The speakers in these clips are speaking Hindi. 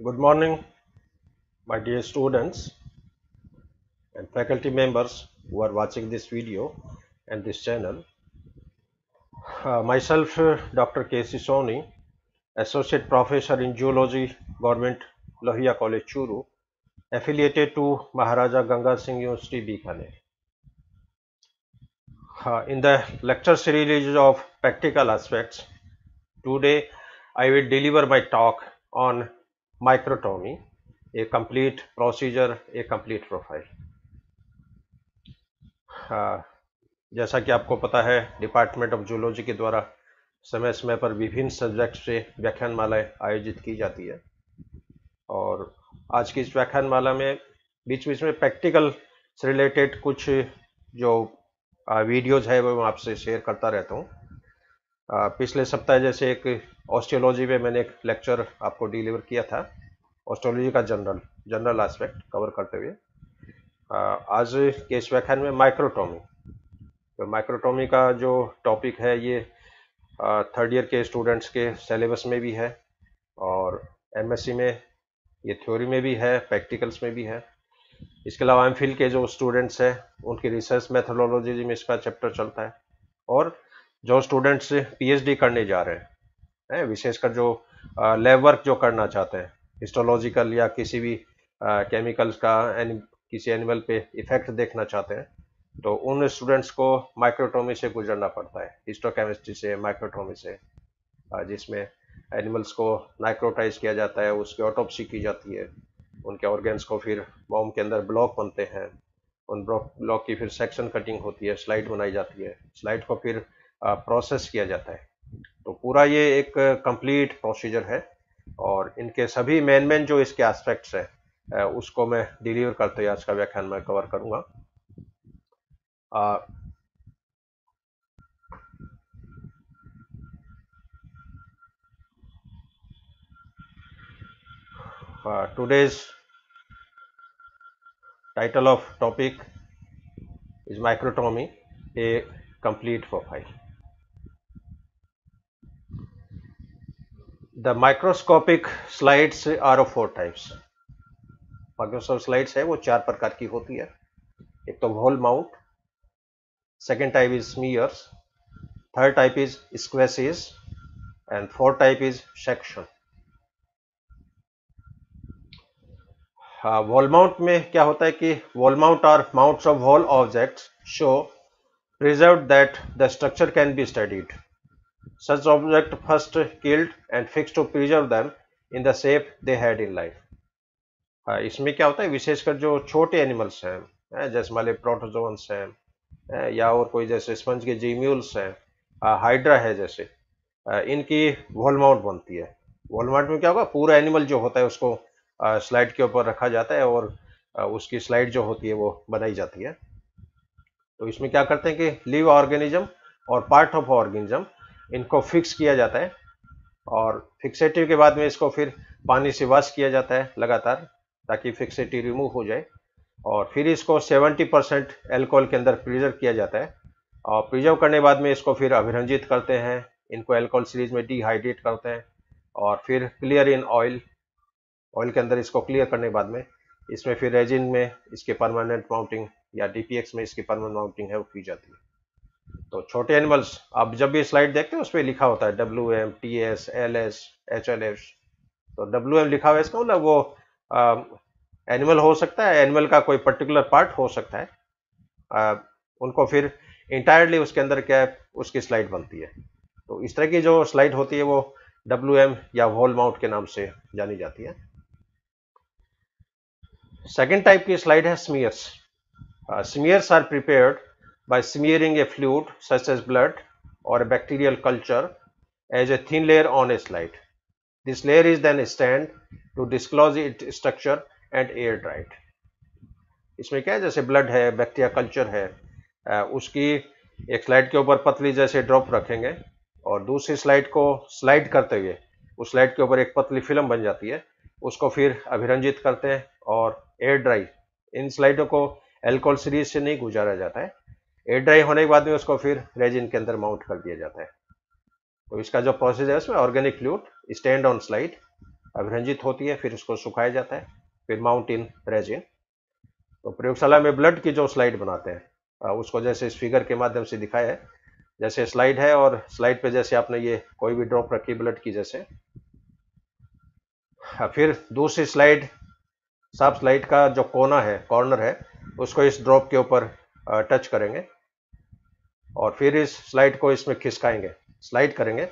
Good morning, my dear students and faculty members who are watching this video and this channel. Myself, Dr. K.C. Soni, Associate Professor in Geology, Government Lohia College, Churu, affiliated to Maharaja Ganga Singh University, Bikaner. In the lecture series of practical aspects, today I will deliver my talk on microtomy, a complete procedure, a complete profile. जैसा कि आपको पता है, डिपार्टमेंट ऑफ जूलॉजी के द्वारा समय समय पर विभिन्न सब्जेक्ट से व्याख्यानमालाएं आयोजित की जाती है और आज की इस व्याख्यानमाला में बीच बीच में प्रैक्टिकल से रिलेटेड कुछ जो वीडियोज है वो मैं आपसे शेयर करता रहता हूँ। पिछले सप्ताह जैसे एक ऑस्टियोलॉजी में मैंने एक लेक्चर आपको डिलीवर किया था, ऑस्टियोलॉजी का जनरल एस्पेक्ट कवर करते हुए। आज के इस व्याख्यान में माइक्रोटोमी, तो माइक्रोटोमी का जो टॉपिक है ये थर्ड ईयर के स्टूडेंट्स के सिलेबस में भी है और एमएससी में ये थ्योरी में भी है, प्रैक्टिकल्स में भी है। इसके अलावा एमफिल के जो स्टूडेंट्स हैं उनकी रिसर्च मेथोडोलॉजी में इसका चैप्टर चलता है और जो स्टूडेंट्स पीएचडी करने जा रहे हैं, विशेषकर जो लैब वर्क जो करना चाहते हैं, हिस्टोलॉजिकल या किसी भी केमिकल्स का किसी एनिमल पे इफेक्ट देखना चाहते हैं, तो उन स्टूडेंट्स को माइक्रोटोमी से गुजरना पड़ता है, हिस्टोकेमिस्ट्री से, माइक्रोटोमी से, जिसमें एनिमल्स को नाइक्रोटाइज किया जाता है, उसकी ऑटोप्सी की जाती है, उनके ऑर्गेन्स को फिर बॉम के अंदर ब्लॉक बनते हैं, उन ब्लॉक की फिर सेक्शन कटिंग होती है, स्लाइड बनाई जाती है, स्लाइड को फिर प्रोसेस किया जाता है। तो पूरा ये एक कंप्लीट प्रोसीजर है और इनके सभी मेन जो इसके एस्पेक्ट्स हैं उसको मैं डिलीवर करते हुए आज का व्याख्यान में कवर करूंगा। Today's title of topic is microtomy, a complete profile. The microscopic slides are of 4 types. Microscope slides है वो 4 प्रकार की होती है। एक तो whole mount, second type is smears, third type is squashes and fourth type is section. Whole mount में क्या होता है कि whole mount are mounts of whole objects show preserved that the structure can be studied. Such objects first killed and fixed to preserve them in the shape they had in life. इसमें क्या होता है, विशेषकर जो छोटे एनिमल्स हैं, जैसे मान लीजिए प्रोटोजोन्स हैं या और कोई जैसे स्पंज के जीम्यूल्स हैं, हाइड्रा है जैसे, इनकी वॉल माउंट बनती है। वॉल माउंट में क्या होगा, पूरा एनिमल जो होता है उसको स्लाइड के ऊपर रखा जाता है और उसकी स्लाइड जो होती है वो बनाई जाती है। तो इसमें क्या करते हैं कि लिव ऑर्गेनिज्म और पार्ट ऑफ ऑर्गेनिज्म इनको फिक्स किया जाता है और फिक्सेटिव के बाद में इसको फिर पानी से वॉश किया जाता है लगातार ताकि फिक्सेटी रिमूव हो जाए और फिर इसको 70% एल्कोहल के अंदर प्रिजर्व किया जाता है और प्रिजर्व करने के बाद में इसको फिर अभिरंजित करते हैं, इनको एल्कोहल सीरीज में डिहाइड्रेट करते हैं और फिर क्लियर इन ऑयल के अंदर इसको क्लियर करने के बाद में इसमें फिर रेजिन में इसके परमानेंट माउंटिंग या डीपीएक्स में इसकी परमानेंट माउंटिंग है वो की जाती है। तो छोटे एनिमल्स आप जब भी स्लाइड देखते हैं उस पर लिखा होता है WM, TS, LS, HLS। तो WM लिखा हुआ है, इसका मतलब वो एनिमल हो सकता है, एनिमल का कोई पर्टिकुलर पार्ट हो सकता है, उनको फिर इंटायरली उसके अंदर क्या उसकी स्लाइड बनती है। तो इस तरह की जो स्लाइड होती है वो WM या वॉल माउंट के नाम से जानी जाती है। सेकेंड टाइप की स्लाइड है smears. Smears are prepared by smearing a fluid such as blood or a bacterial culture as a thin layer on a slide. This layer is then stained to disclose its structure and air dried. इसमें क्या है, जैसे ब्लड है, बैक्टीरिया कल्चर है, उसकी एक स्लाइड के ऊपर पतली जैसे ड्रॉप रखेंगे और दूसरी स्लाइड को स्लाइड करते हुए उस स्लाइड के ऊपर एक पतली फिल्म बन जाती है, उसको फिर अभिरंजित करते हैं और एयर ड्राई, इन स्लाइडों को एल्कोहल सीरीज से नहीं गुजारा जाता है, एयर ड्राई होने के बाद में उसको फिर रेजिन के अंदर माउंट कर दिया जाता है। तो इसका जो प्रोसेस है उसमें organic fluid stand on slide अभिरंजित होती है, फिर इसको सुखाया जाता है, फिर माउंट इन रेजिन। तो प्रयोगशाला में ब्लड की जो स्लाइड बनाते हैं उसको जैसे इस फिगर के माध्यम से दिखाया है, जैसे स्लाइड है और स्लाइड पे जैसे आपने ये कोई भी ड्रॉप रखी ब्लड की जैसे, फिर दूसरी स्लाइड, साफ स्लाइड का जो कोना है, कॉर्नर है, उसको इस ड्रॉप के ऊपर टच करेंगे और फिर इस स्लाइड को इसमें खिसकाएंगे, स्लाइड करेंगे।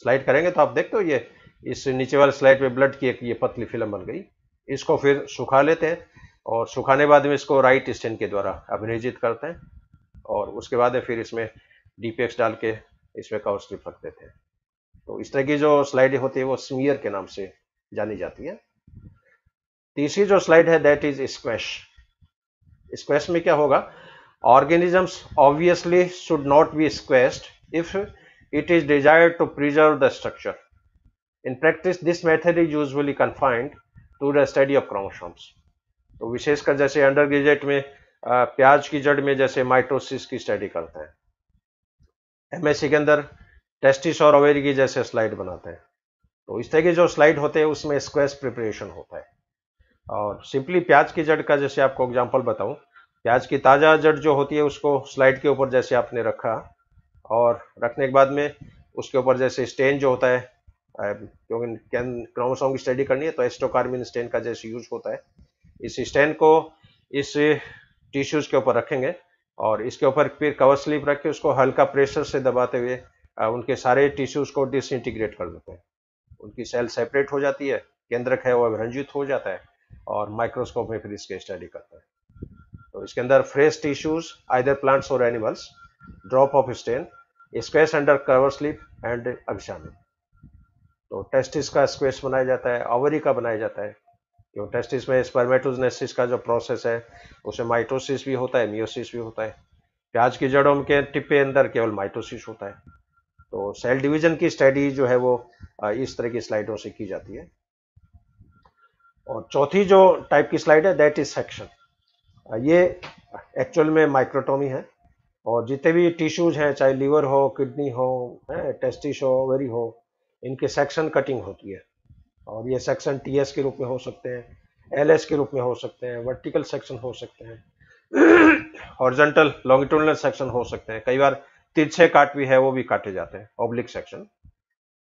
स्लाइड करेंगे तो आप देखते हो ये इस नीचे वाले स्लाइड पे ब्लड की एक ये पतली फिल्म बन गई। इसको फिर सुखा लेते हैं और सुखाने बाद में इसको राइट स्टेन के द्वारा अभिरंजित करते हैं और उसके बाद में फिर इसमें डीपीएक्स डाल के इसमें कवर स्लिप रख देते हैं। तो इस तरह की जो स्लाइड होती है वो स्मीयर के नाम से जानी जाती है। तीसरी जो स्लाइड है दैट इज स्क्वैश। स्क्वैश में क्या होगा, organisms obviously should not be squashed if it is desired to preserve the structure. In practice, this method is usually confined to the study of chromosomes. तो विशेषकर जैसे अंडर ग्रेजुएट में प्याज की जड़ में जैसे माइटोसिस की स्टडी करते हैं, एमएससी के अंदर टेस्टिस और ओवेरी की जैसे स्लाइड बनाते हैं। तो इस तरह की जो स्लाइड होते हैं उसमें स्क्वैश प्रिपरेशन होता है। और सिंपली प्याज की जड़ का जैसे आपको एग्जांपल बताऊं, प्याज की ताज़ा जड़ जो होती है उसको स्लाइड के ऊपर जैसे आपने रखा और रखने के बाद में उसके ऊपर जैसे स्टेन जो होता है, क्योंकि क्रोमोसोम की स्टडी करनी है तो एस्टोकार्बिन स्टेन का जैसे यूज होता है, इस स्टेन को इस टिश्यूज के ऊपर रखेंगे और इसके ऊपर फिर कवर स्लिप रख के उसको हल्का प्रेशर से दबाते हुए उनके सारे टिश्यूज को डिसइंटीग्रेट कर देते हैं। उनकी सेल सेपरेट हो जाती है, केंद्रक है वो अभिरंजित हो जाता है और माइक्रोस्कोप में फिर इसकी स्टडी करता है। तो इसके अंदर फ्रेश टिश्यूज आइदर प्लांट्स और animals, drop of stain, squash under cover slip and examine. तो टेस्टिस का स्क्वैश बनाया जाता है, ओवरी का बनाया जाता है, क्यों टेस्टिस में स्पर्मेटोजेनेसिस का जो प्रोसेस है उसमें माइटोसिस भी होता है, मियोसिस भी होता है। प्याज की जड़ों के टिप के अंदर केवल माइटोसिस होता है। तो सेल डिवीजन की स्टडी जो है वो इस तरह की स्लाइडों से की जाती है। और चौथी जो टाइप की स्लाइड है दैट इज सेक्शन। ये एक्चुअल में माइक्रोटोमी है और जितने भी टिश्यूज हैं, चाहे लीवर हो, किडनी हो, टेस्टिस हो, ओवरी हो, इनके सेक्शन कटिंग होती है। और ये सेक्शन टीएस के रूप में हो सकते हैं, एलएस के रूप में हो सकते हैं, वर्टिकल सेक्शन हो सकते हैं, हॉरिजॉन्टल लॉन्गिट्यूडिनल सेक्शन हो सकते हैं, कई बार तिरछे काट भी है वो भी काटे जाते हैं, ऑब्लिक सेक्शन।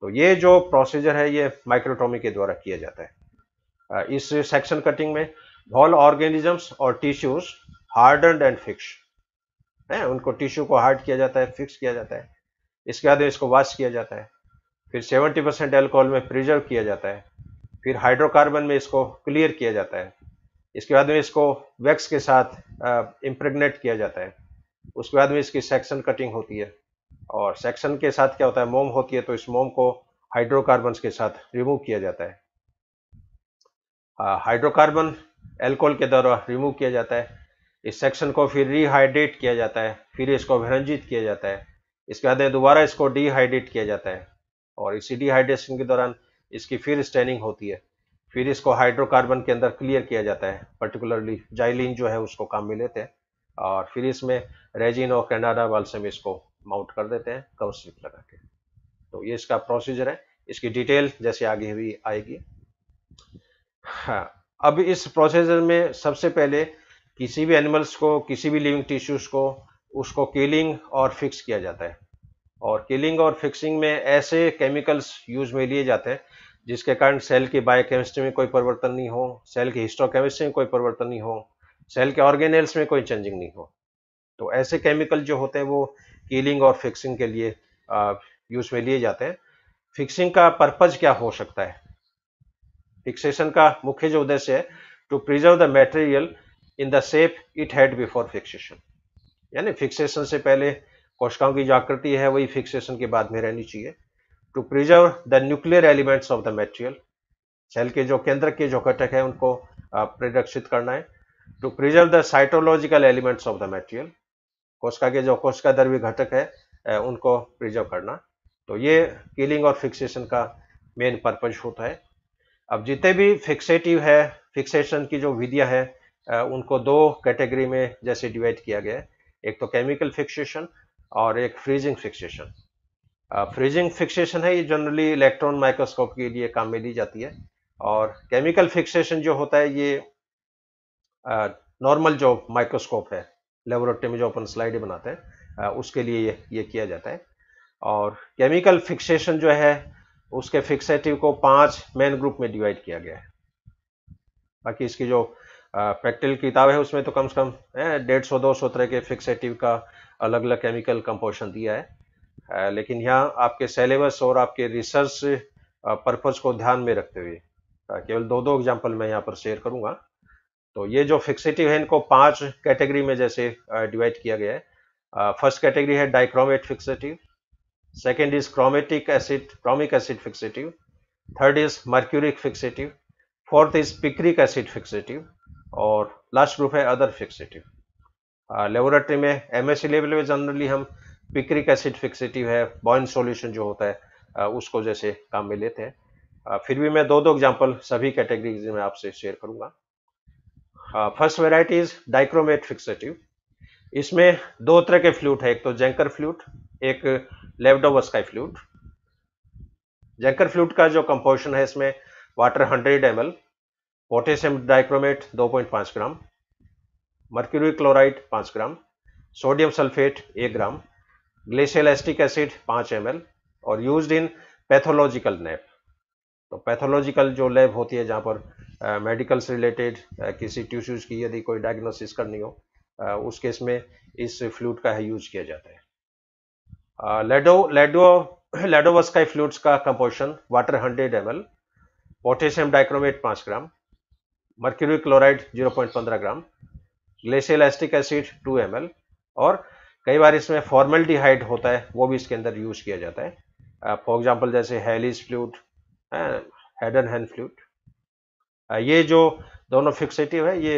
तो ये जो प्रोसीजर है ये माइक्रोटोमी के द्वारा किया जाता है। इस सेक्शन कटिंग में ऑल ऑर्गेनिजम्स और टिश्यूज हार्डन्ड एंड फिक्स है, उनको टिश्यू को हार्ड किया जाता है, फिक्स किया जाता है। इसके बाद इसको वॉश किया जाता है, फिर 70% एल्कोहल में प्रिजर्व किया जाता है, फिर हाइड्रोकार्बन में इसको क्लियर किया जाता है। इसके बाद में इसको वैक्स के साथ इम्प्रेग्नेट किया जाता है। उसके बाद में इसकी सेक्शन कटिंग होती है और सेक्शन के साथ क्या होता है, मोम होती है, तो इस मोम को हाइड्रोकार्बन के साथ रिमूव किया जाता है। हाइड्रोकार्बन एल्कोहल के द्वारा रिमूव किया जाता है। इस सेक्शन को फिर रिहाइड्रेट किया जाता है, फिर इसको अभिरंजित किया जाता है। इसके बाद दोबारा इसको डिहाइड्रेट किया जाता है और इसी डिहाइड्रेशन के दौरान इसकी फिर स्टेनिंग होती है, फिर इसको हाइड्रोकार्बन के अंदर क्लियर किया जाता है, पर्टिकुलरली जाइलिन जो है उसको काम में लेते हैं और फिर इसमें रेजिन और कैनाडा बाल्सम इसको माउंट कर देते हैं कवर स्लिप लगा के। तो ये इसका प्रोसीजर है, इसकी डिटेल जैसे आगे भी आएगी। हाँ, अब इस प्रोसीजर में सबसे पहले किसी भी एनिमल्स को, किसी भी लिविंग टिश्यूज को, उसको किलिंग और फिक्स किया जाता है। और किलिंग और फिक्सिंग में ऐसे केमिकल्स यूज में लिए जाते हैं जिसके कारण सेल की बायोकेमिस्ट्री में कोई परिवर्तन नहीं हो, सेल की हिस्टोकेमिस्ट्री में कोई परिवर्तन नहीं हो, सेल के ऑर्गेनेल्स में कोई चेंजिंग नहीं हो। तो ऐसे केमिकल जो होते हैं वो किलिंग और फिक्सिंग के लिए यूज में लिए जाते हैं। फिक्सिंग का पर्पज क्या हो सकता है? फिक्सेशन का मुख्य जो उद्देश्य है to preserve the material in the shape it had before fixation, यानी फिक्सेशन से पहले कोशिकाओं की जो आकृति है वही फिक्सेशन के बाद में रहनी चाहिए। To preserve the nuclear elements of the material, cell के जो केंद्र के जो घटक है उनको परिरक्षित करना है। To preserve the cytological elements of the material, कोशिका के जो कोशिका द्रव्य घटक है उनको प्रिजर्व करना। तो ये किलिंग और फिक्सेशन का मेन पर्पज होता है। अब जितने भी फिक्सेटिव है, फिक्सेशन की जो विधियां है उनको दो कैटेगरी में जैसे डिवाइड किया गया है, एक तो केमिकल फिक्सेशन और एक फ्रीजिंग फिक्सेशन। फ्रीजिंग फिक्सेशन है, ये जनरली इलेक्ट्रॉन माइक्रोस्कोप के लिए काम में ली जाती है। और केमिकल फिक्सेशन जो होता है ये नॉर्मल जो माइक्रोस्कोप है लेबोरेटरी में जो अपन स्लाइड बनाते हैं उसके लिए ये किया जाता है। और केमिकल फिक्सेशन जो है उसके फिक्सेटिव को 5 मेन ग्रुप में डिवाइड किया गया है। बाकी इसकी जो प्रैक्टिकल किताब है उसमें तो कम से कम 150-200 तरह के फिक्सेटिव का अलग अलग केमिकल कंपोजिशन दिया है। लेकिन यहाँ आपके सिलेबस और आपके रिसर्च पर्पज को ध्यान में रखते हुए केवल दो एग्जांपल मैं यहाँ पर शेयर करूंगा। तो ये जो फिक्सेटिव है इनको 5 कैटेगरी में जैसे डिवाइड किया गया है। फर्स्ट कैटेगरी है dichromate fixative, second is chromic acid fixative, third is mercuric fixative, fourth is picric acid fixative और लास्ट ग्रुप है अदर फिक्सेटिव। लेबोरेटरी में एमएससी लेवल में जनरली हम पिक्रिक एसिड फिक्सेटिव है बॉइंड सॉल्यूशन जो होता है उसको जैसे काम में लेते हैं। फिर भी मैं दो एग्जांपल सभी कैटेगरीज में आपसे शेयर करूंगा। First variety is dichromate fixative. इसमें दो तरह के फ्लूइड है, एक तो जेंकर फ्लूइड, एक लेवडोवस्काई फ्लूइड। जेंकर फ्लूइड का जो कंपोजिशन है इसमें वाटर 100 ml, पोटेशियम डाइक्रोमेट 2.5 ग्राम, मर्क्यूरी क्लोराइड 5 ग्राम, sodium sulphate 1 gram, glacial acetic acid 5 ml और यूज्ड इन पैथोलॉजिकल लैब। तो पैथोलॉजिकल जो लैब होती है जहाँ पर मेडिकल से रिलेटेड किसी टिश्यूज की यदि कोई डायग्नोसिस करनी हो उस केस में इस फ्लूइड का यूज किया जाता है। लेडोवस्काई फ्लूइड्स का composition water 100 ml, potassium dichromate 5 ग्राम, मर्क्यूरी क्लोराइड 0.15 ग्राम, ग्लेशियल एसिटिक एसिड 2 ml और कई बार इसमें फॉर्मेल्डिहाइड होता है वो भी इसके अंदर यूज किया जाता है। फॉर एग्जांपल जैसे Helly's fluid, head and hand fluid. ये जो दोनों फिक्सेटिव है ये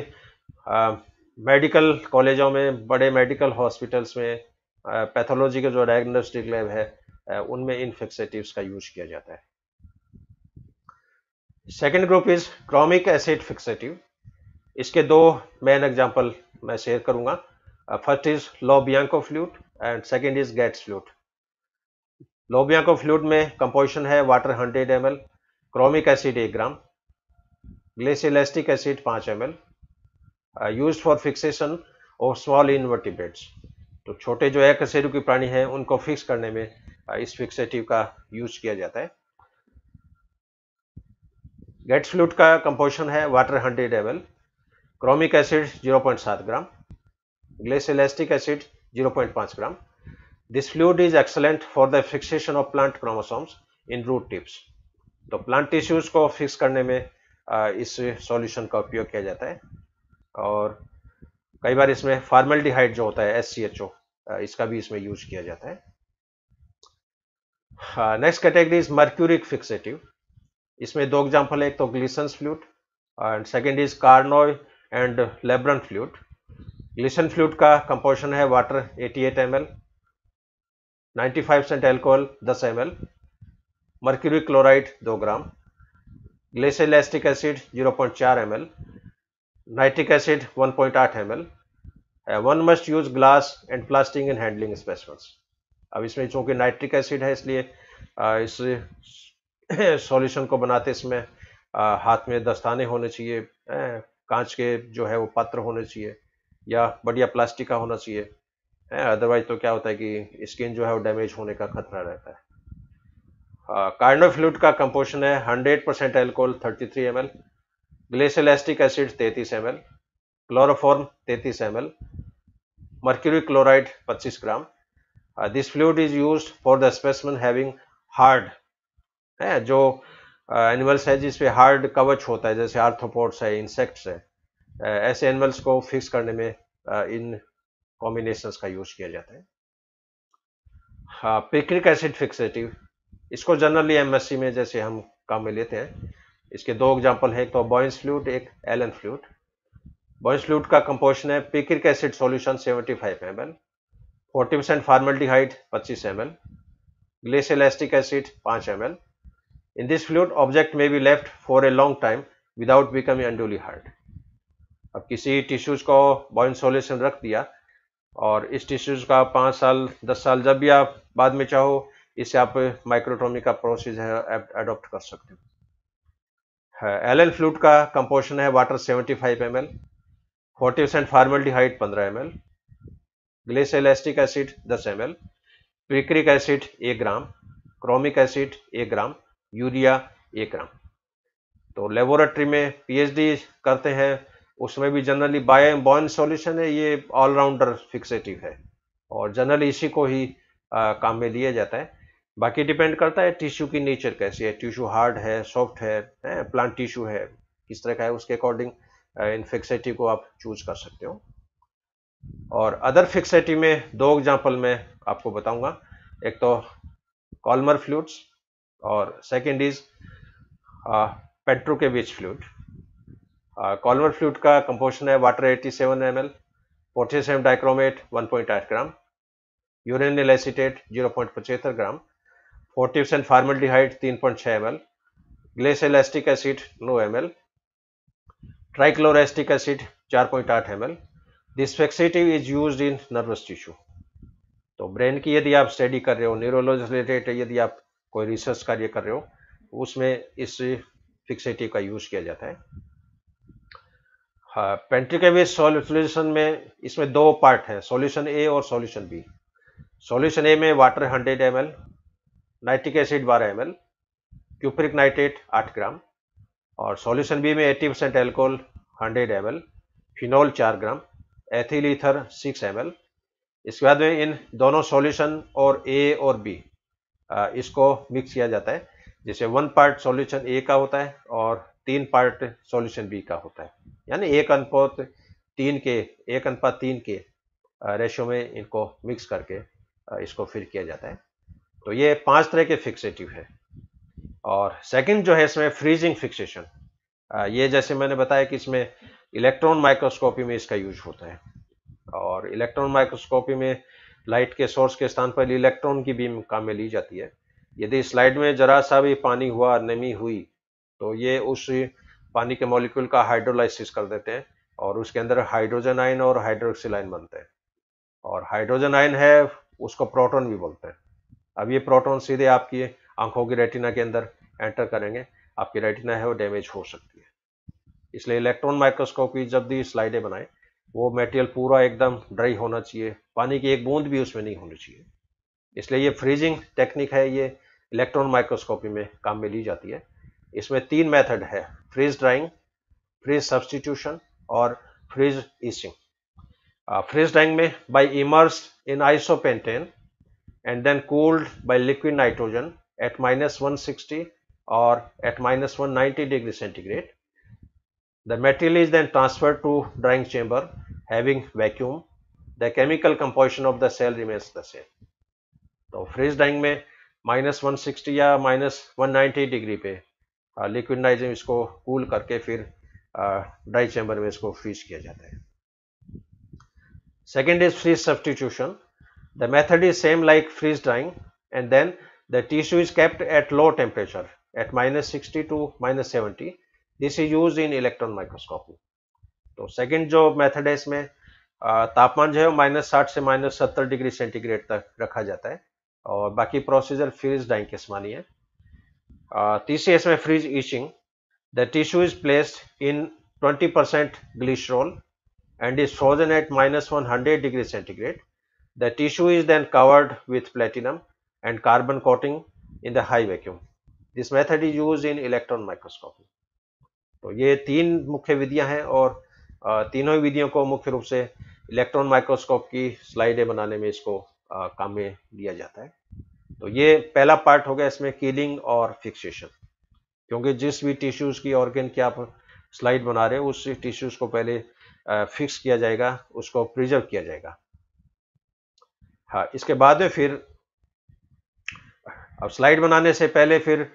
मेडिकल कॉलेजों में, बड़े मेडिकल हॉस्पिटल्स में, पैथोलॉजी के जो डायग्नोस्टिक लैब है उनमें इन फिक्सेटिव्स का यूज किया जाता है। Second group is chromic acid fixative. इसके दो मेन एग्जांपल मैं शेयर करूंगा। First is Lo Bianco fluid and second is Gates fluid. Lo Bianco fluid में कंपोजिशन है water 100 ml, chromic acid 1 gram, glacial acetic acid 5 ml, used for fixation of small invertebrates. तो छोटे जो अकशेरुकी प्राणी हैं उनको फिक्स करने में इस फिक्सेटिव का यूज किया जाता है। गेट्स फ्लूइड का कंपोजिशन है water 100 ml, chromic acid 0.7 gram, glacial acetic acid 0.5 gram. This fluid is excellent for the fixation of plant chromosomes in root tips. तो प्लांट टिश्यूज को फिक्स करने में इस सॉल्यूशन का उपयोग किया जाता है। और कई बार इसमें फॉर्मेल्डिहाइड जो होता है SCHO इसका भी इसमें यूज किया जाता है। Next category is mercuric fixative. इसमें दो एग्जांपल है, एक तो Gilson's fluid and second is Carnoy and Lebrun fluid. Gilson fluid का कंपोजिशन है water 88 ml, 95% alcohol 10 ml, mercury chloride 2 gram, glacial acetic acid 0.4 ml, nitric acid 1.8 ml। One must use glass and plastic in handling specimens. अब इसमें चूंकि नाइट्रिक एसिड है इसलिए इस सॉल्यूशन को बनाते समय हाथ में दस्ताने होने चाहिए, कांच के जो है वो पात्र होने चाहिए या बढ़िया प्लास्टिक का होना चाहिए। अदरवाइज तो क्या होता है कि स्किन जो है वो डैमेज होने का खतरा रहता है। कार्नो फ्लूइड का कंपोजिशन है 100% alcohol 33 ml, glacial acetic acid 33 ml, chloroform 33 ml, mercury chloride 25 gram. This fluid is used for the specimen having hard, जो एनिमल्स है जिसपे हार्ड कवच होता है जैसे आर्थ्रोपोड्स है, इंसेक्ट्स है, ऐसे एनिमल्स को फिक्स करने में इन कॉम्बिनेशंस का यूज किया जाता है। पिक्रिक एसिड फिक्सेटिव, इसको जनरली MSc में जैसे हम काम में लेते हैं। इसके दो एग्जांपल हैं, एक तो बॉयंस फ्लूइड, एक एलन फ्लूइड। बॉयंस फ्लूइड का कंपोजिशन है picric acid solution 75 ml, 40% formaldehyde 25 ml, glacial acetic acid 5 ml। In this fluid, object may be left for a long time without becoming unduly hard. अब किसी टिश्यूज को बॉइंड सॉल्यूशन रख दिया और इस टिश्यूज का 5 साल 10 साल जब भी आप बाद में चाहो इसे आप माइक्रोटोमी का प्रोसेस है अडॉप्ट कर सकते हो। एलन फ्लूट का कंपोजिशन है water 75 ml, 40% formaldehyde 15 ml, glacial acetic acid 10 ml, picric acid 1 ग्राम, क्रोमिक एसिड 1 ग्राम, यूरिया 1 ग्राम। तो लेबोरेटरी में पीएचडी करते हैं उसमें भी जनरली बॉयन सॉल्यूशन है, ये ऑलराउंडर फिक्सेटिव है और जनरली इसी को ही काम में लिया जाता है। बाकी डिपेंड करता है टिश्यू की नेचर कैसी है, टिश्यू हार्ड है, सॉफ्ट है, प्लांट टिश्यू है, किस तरह का है, उसके अकॉर्डिंग इन फिक्सेटिव को आप चूज कर सकते हो। और अदर फिक्सेटिव में दो एग्जांपल मैं आपको बताऊंगा, एक तो कॉल्मर फ्लूइड्स और second is Petrunkevitch fluid. Kolmer fluid का कंपोजिशन है water 87 ml, potassium dichromate 1.8 gram, uranyl acetate 0.75 gram, 40% formaldehyde 3.6 ml, glacial acetic acid 9 ml, trichloroacetic acid 4.8 ml। This fixative is used in nervous tissue. तो ब्रेन की यदि आप स्टडी कर रहे हो, न्यूरोलॉजी रिलेटेड यदि आप कोई रिसर्च कार्य कर रहे हो, उसमें इस फिक्सेटिव का यूज किया जाता है। हाँ, पेंट्रिकेविच सॉल्यूशन में इसमें दो पार्ट है, सॉल्यूशन ए और सॉल्यूशन बी। सॉल्यूशन ए में water 100 ml, nitric acid 12 ml, cupric nitrate 8 ग्राम, और सॉल्यूशन बी में 80% एल्कोहल 100 ml, फिनॉल 4 ग्राम, एथिल ईथर 6 ml। इसके बाद में इन दोनों सॉल्यूशन और ए और बी इसको मिक्स किया जाता है, जैसे 1 पार्ट सॉल्यूशन ए का होता है और 3 पार्ट सॉल्यूशन बी का होता है, यानी 1:3 के रेशियो में इनको मिक्स करके इसको फिर किया जाता है। तो ये 5 तरह के फिक्सेटिव है। और सेकंड जो है इसमें फ्रीजिंग फिक्सेशन, ये जैसे मैंने बताया कि इसमें इलेक्ट्रॉन माइक्रोस्कोपी में इसका यूज होता है, और इलेक्ट्रॉन माइक्रोस्कोपी में लाइट के सोर्स के स्थान पर इलेक्ट्रॉन की बीम काम में ली जाती है। यदि स्लाइड में जरा सा भी पानी हुआ, नमी हुई, तो ये उस पानी के मॉलिक्यूल का हाइड्रोलाइसिस कर देते हैं और उसके अंदर हाइड्रोजन आयन और हाइड्रोक्सिल आयन बनते हैं, और हाइड्रोजन आयन है उसको प्रोटॉन भी बोलते हैं। अब ये प्रोटॉन सीधे आपकी आंखों की रेटिना के अंदर एंटर करेंगे, आपकी रेटिना है वो डैमेज हो सकती है। इसलिए इलेक्ट्रॉन माइक्रोस्कोपी जब भी स्लाइडें बनाए, वो मटेरियल पूरा एकदम ड्राई होना चाहिए, पानी की एक बूंद भी उसमें नहीं होनी चाहिए। इसलिए ये फ्रीजिंग टेक्निक है, ये इलेक्ट्रॉन माइक्रोस्कोपी में काम में ली जाती है। इसमें 3 मेथड है, फ्रीज ड्राइंग, फ्रीज सब्सटीट्यूशन और फ्रीज ईचिंग। फ्रीज ड्राइंग में by immersed in isopentane and then cooled by liquid nitrogen at -160 or at -190 degrees centigrade. The material is then transferred to drying chamber having vacuum. The chemical composition of the cell remains the same. तो फ्रीज ड्राइंग में -160 या -190 डिग्री पे लिक्विड नाइट्रोजन इसको कूल करके फिर ड्राई चैम्बर में इसको फ्रीज किया जाता है। Second is freeze substitution. The method is same like freeze drying, and then the tissue is kept at low temperature at -60 to -70. This is used in electron microscopy. तो सेकंड जो मेथड है इसमें तापमान जो है -60 से -70 डिग्री सेंटीग्रेड तक रखा जाता है, और बाकी प्रोसीजर फ्रीज ड्राइंग के समान ही है। तीसरी इसमें freeze etching. The tissue is placed in 20% glycerol and is frozen at -100 degree centigrade. The tissue is then covered with platinum and carbon coating in the high vacuum. This method is used in electron microscopy. तो ये 3 मुख्य विधियां हैं, और तीनों ही विधियों को मुख्य रूप से इलेक्ट्रॉन माइक्रोस्कोप की स्लाइडें बनाने में इसको काम में लिया जाता है। तो ये पहला पार्ट हो गया इसमें कीलिंग और फिक्सेशन, क्योंकि जिस भी टिश्यूज की ऑर्गन की आप स्लाइड बना रहे हो उस टिश्यूज को पहले फिक्स किया जाएगा, उसको प्रिजर्व किया जाएगा। हाँ, इसके बाद में फिर अब स्लाइड बनाने से पहले फिर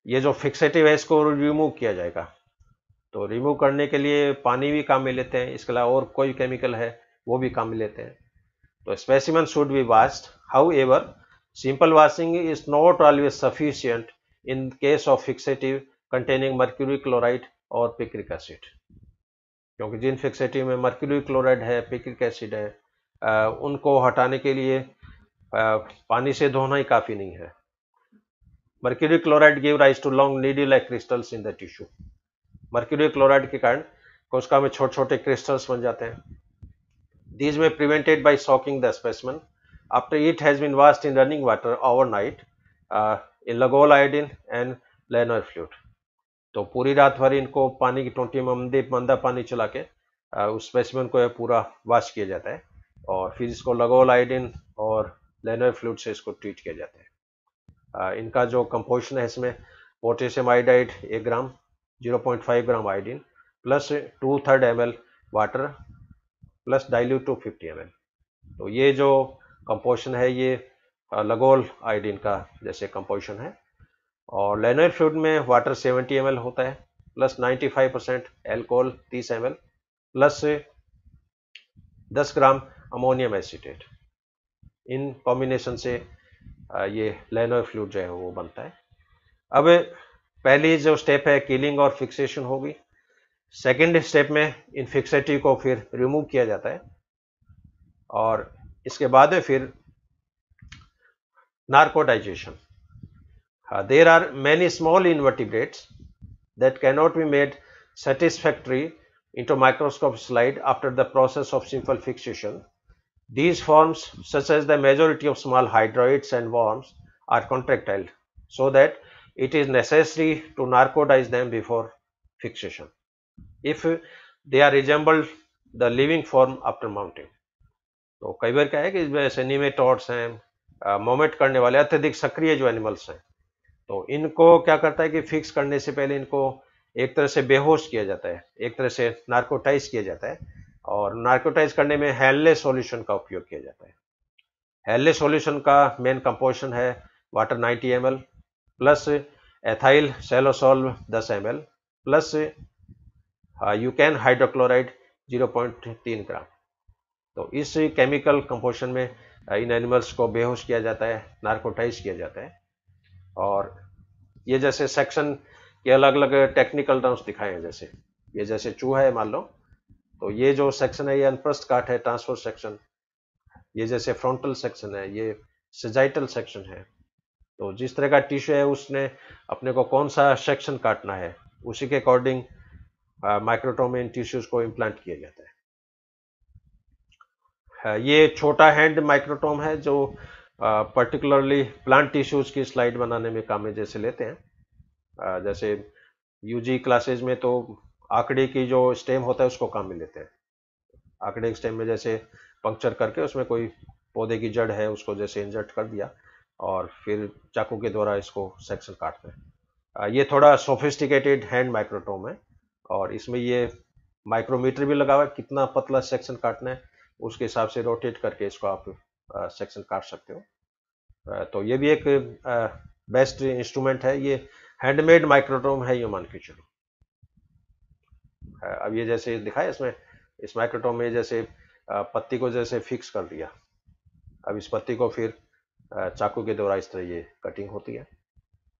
ये जो फिक्सेटिव है इसको रिमूव किया जाएगा। तो रिमूव करने के लिए पानी भी काम में लेते हैं, इसके अलावा और कोई केमिकल है वो भी काम में लेते हैं। तो specimen should be washed, how ever simple washing is not always sufficient in case of fixative containing mercury chloride और पिक्रिक एसिड, क्योंकि जिन फिक्सेटिव में मर्क्यूरी क्लोराइड है, पिक्रिक एसिड है, उनको हटाने के लिए पानी से धोना ही काफ़ी नहीं है। Mercury chloride give rise to long needle like crystals in the tissue. Mercury chloride के कारण कोशिका में छोटे छोटे क्रिस्टल्स बन जाते हैं। These may prevented by soaking the specimen after it has been washed in running water overnight in Lagol iodine and Lanoir fluid। तो पूरी रात भर इनको पानी की टोंटी में मंदा पानी चला के उस स्पेसिमेन को पूरा वॉश किया जाता है और फिर इसको लगोल आयोडीन और लेनोर फ्लूइड से इसको ट्रीट किया जाता है। इनका जो कंपोजिशन है इसमें potassium iodide 1 gram, 0.5 gram iodine plus 2/3 ml water plus dilute to 50 ml। तो ये जो कंपोजिशन है ये लगोल आयोडीन का जैसे कंपोजिशन है। और लेनोर फ्लूइड में वाटर 70 ml होता है plus 95% alcohol 30 ml plus 10 gram ammonium acetate. In combination से ये लेनोर फ्लूइड जो है वो बनता है। अब पहली जो स्टेप है किलिंग और फिक्सेशन होगी। सेकेंड स्टेप में इन फिक्सेटिव को फिर रिमूव किया जाता है और इसके बाद में फिर नार्कोटाइजेशन। There are many small invertebrates that cannot be made satisfactory into microscope slide after the process of simple fixation. These forms, such as the majority of small hydroids and worms, are contractile, so that it is necessary to narcotize them before fixation if they are resemble the living form after mounting। तो कई बार क्या है कि जैसे निमेटोड्स हैं, मोमेट करने वाले अत्यधिक सक्रिय जो एनिमल्स हैं, तो इनको क्या करता है कि फिक्स करने से पहले इनको एक तरह से बेहोश किया जाता है, एक तरह से नार्कोटाइज किया जाता है और नार्कोटाइज करने में हेनले सॉल्यूशन का उपयोग किया जाता है। हेनले सॉल्यूशन का मेन कंपोजिशन है water 90 ml plus ethyl cellosolve 10 ml plus eucaine hydrochloride 0.3 gram. तो इस केमिकल कंपोजिशन में इन एनिमल्स को बेहोश किया जाता है, नार्कोटाइज किया जाता है। और ये जैसे सेक्शन के अलग अलग टेक्निकल टर्म्स दिखाए हैं, जैसे ये जैसे चूहा है मान लो, तो ये जो सेक्शन है ये अनप्रस्थ काट है, ट्रांसफर सेक्शन। ये जैसे फ्रंटल सेक्शन है, ये सेजाइटल सेक्शन है। तो जिस तरह का टिश्यू है उसने अपने को कौन सा सेक्शन काटना है उसी के अकॉर्डिंग माइक्रोटोम में इन टिश्यूज को इम्प्लांट किया जाता है। ये छोटा हैंड माइक्रोटोम है जो पर्टिकुलरली प्लांट टिश्यूज की स्लाइड बनाने में काम में जैसे लेते हैं। जैसे यूजी क्लासेज में तो आंकड़े की जो स्टेम होता है उसको काम में लेते हैं। आंकड़े के स्टेम में जैसे पंक्चर करके उसमें कोई पौधे की जड़ है उसको जैसे इंजर्ट कर दिया और फिर चाकू के द्वारा इसको सेक्शन काटते हैं। ये थोड़ा सोफिस्टिकेटेड हैंड माइक्रोटोम है और इसमें ये माइक्रोमीटर भी लगा हुआ है, कितना पतला सेक्शन काटना है उसके हिसाब से रोटेट करके इसको आप सेक्शन काट सकते हो। तो ये भी एक बेस्ट इंस्ट्रूमेंट है, ये हैंडमेड माइक्रोटोम है ये मान के चलो। अब ये जैसे दिखाया इसमें, इस माइक्रोटोम में जैसे पत्ती को जैसे फिक्स कर दिया। अब इस पत्ती को फिर चाकू के द्वारा इस तरह ये कटिंग होती है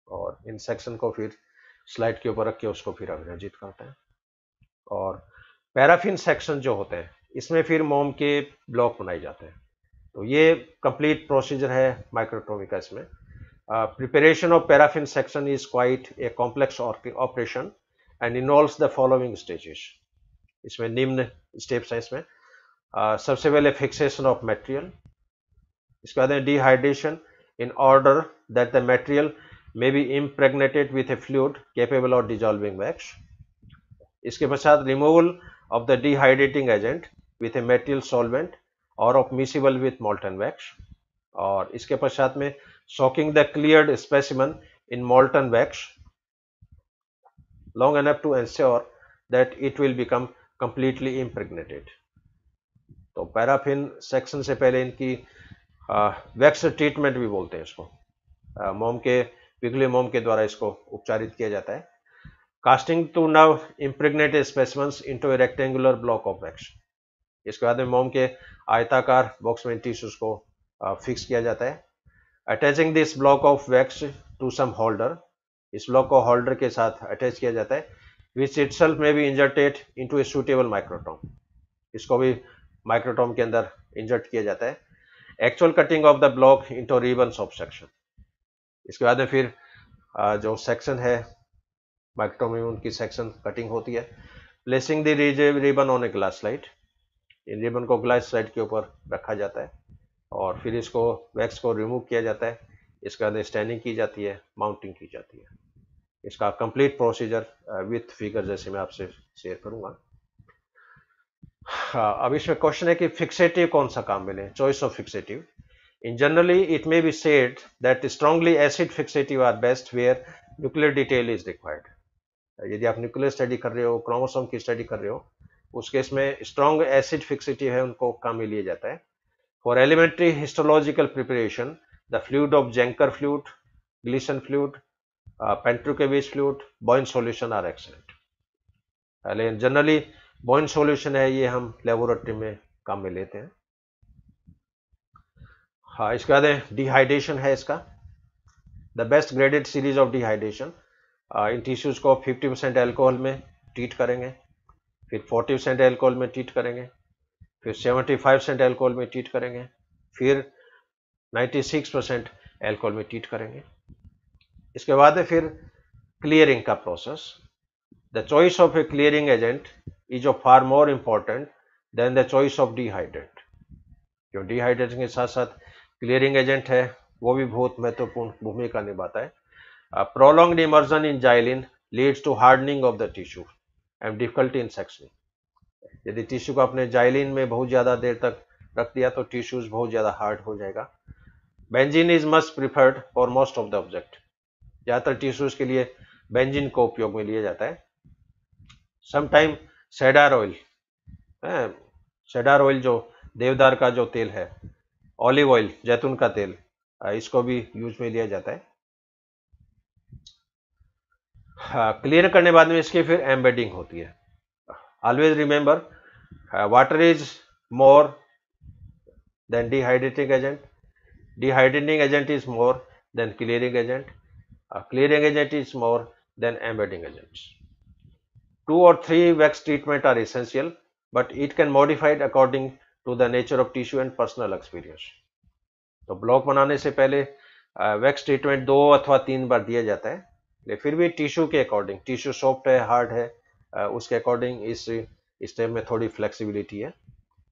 और इन सेक्शन को फिर स्लाइड के ऊपर रख के उसको फिर अभिरंजित करते हैं। और पैराफिन सेक्शन जो होते हैं इसमें फिर मोम के ब्लॉक बनाए जाते हैं। तो ये कंप्लीट प्रोसीजर है माइक्रोटोमी का। इसमें preparation of paraffin section is quite a complex operation and involves the following stages. इसमें निम्न स्टेप्स हैं इसमें। सबसे पहले फिक्सेशन ऑफ मटेरियल, इसके बाद dehydration in order that the material may be impregnated with a fluid capable of dissolving wax. इसके पश्चात removal of the dehydrating agent with a material solvent और of miscible with molten wax. और इसके पश्चात में soaking the cleared specimen in molten wax long enough to ensure that it will become completely impregnated। तो पैराफिन सेक्शन से पहले इनकी वैक्स ट्रीटमेंट भी बोलते हैं इसको, मोम के पिघले मोम के द्वारा इसको उपचारित किया जाता है। Casting to now impregnate specimens into a rectangular block of wax. इसके बाद में मोम के आयताकार बॉक्स में टिश्यूज को फिक्स किया जाता है। Attaching this block of wax to some holder, इस ब्लॉक को होल्डर के साथ अटैच किया जाता है, which itself may be inserted into a suitable microtome. इसको भी माइक्रोटोम के अंदर इंजर्ट किया जाता है। Actual cutting of the block into ribbons of section. इसके बाद में फिर जो सेक्शन है माइक्रोटोमी में उनकी सेक्शन कटिंग होती है। Placing the ribbon on a glass slide, in ribbon को ग्लास स्लाइड के ऊपर रखा जाता है और फिर इसको वैक्स को रिमूव किया जाता है। इसका बाद स्टैनिंग की जाती है, माउंटिंग की जाती है। इसका कंप्लीट प्रोसीजर विथ फिगर जैसे मैं आपसे शेयर करूंगा। हाँ, अब इसमें क्वेश्चन है कि फिक्सेटिव कौन सा काम मिले, choice of fixative. In generally it may be said that strongly acid fixative are best where nuclear detail is required. यदि आप न्यूक्लियर स्टडी कर रहे हो, क्रोमोसोम की स्टडी कर रहे हो, उस केस में स्ट्रॉन्ग एसिड फिक्सेटिव है उनको काम में लिया जाता है। For elementary histological preparation the fluid of Zenker fluid, Gilson fluid, Petrunkevitch fluid, Bouin solution are excellent. लेकिन जनरली बॉइन सॉल्यूशन है ये हम लेबोरेटरी में काम में लेते हैं। हाँ, इसके बाद डिहाइड्रेशन है इसका, the best graded series of dehydration. In tissues को 50% एल्कोहल में ट्रीट करेंगे, फिर 40% एल्कोहल में ट्रीट करेंगे, फिर 75% एल्कोहल में ट्रीट करेंगे, फिर 96% एल्कोहल में ट्रीट करेंगे। इसके बाद है फिर क्लियरिंग का process. The choice of A clearing agent is of far more important than the choice of dehydrate. जो डिहाइड्रेशन के साथ साथ क्लियरिंग एजेंट है वो भी बहुत महत्वपूर्ण भूमिका निभाता है। Prolonged immersion in xylene leads to hardening of the tissue and difficulty in sectioning. यदि टिश्यू को आपने जाइलिन में बहुत ज़्यादा देर तक रख दिया तो टिश्यूज बहुत ज़्यादा हार्ड हो जाएगा। Benzene is must preferred for most of the object. ज़्यादातर टिश्यूज के लिए बेंजीन को उपयोग में लिया जाता है। Sometime cedar oil, cedar oil जो देवदार का जो तेल है, ऑलिव ऑयल जैतून का तेल, इसको भी यूज में लिया जाता है। क्लियर करने बाद में इसकी फिर एम्बेडिंग होती है। Always remember water is more than dehydrating agent, dehydrating agent is more than clearing agent, clearing agent is more than embedding agents. 2 or 3 wax treatment are essential, but it can modified according to the nature of tissue and personal experience. तो ब्लॉक बनाने से पहले वैक्स ट्रीटमेंट 2 अथवा 3 बार दिया जाता है, लेकिन फिर भी टिश्यू के अकॉर्डिंग, टिश्यू सॉफ्ट है, हार्ड है, उसके अकॉर्डिंग इस स्टेप में थोड़ी फ्लेक्सिबिलिटी है।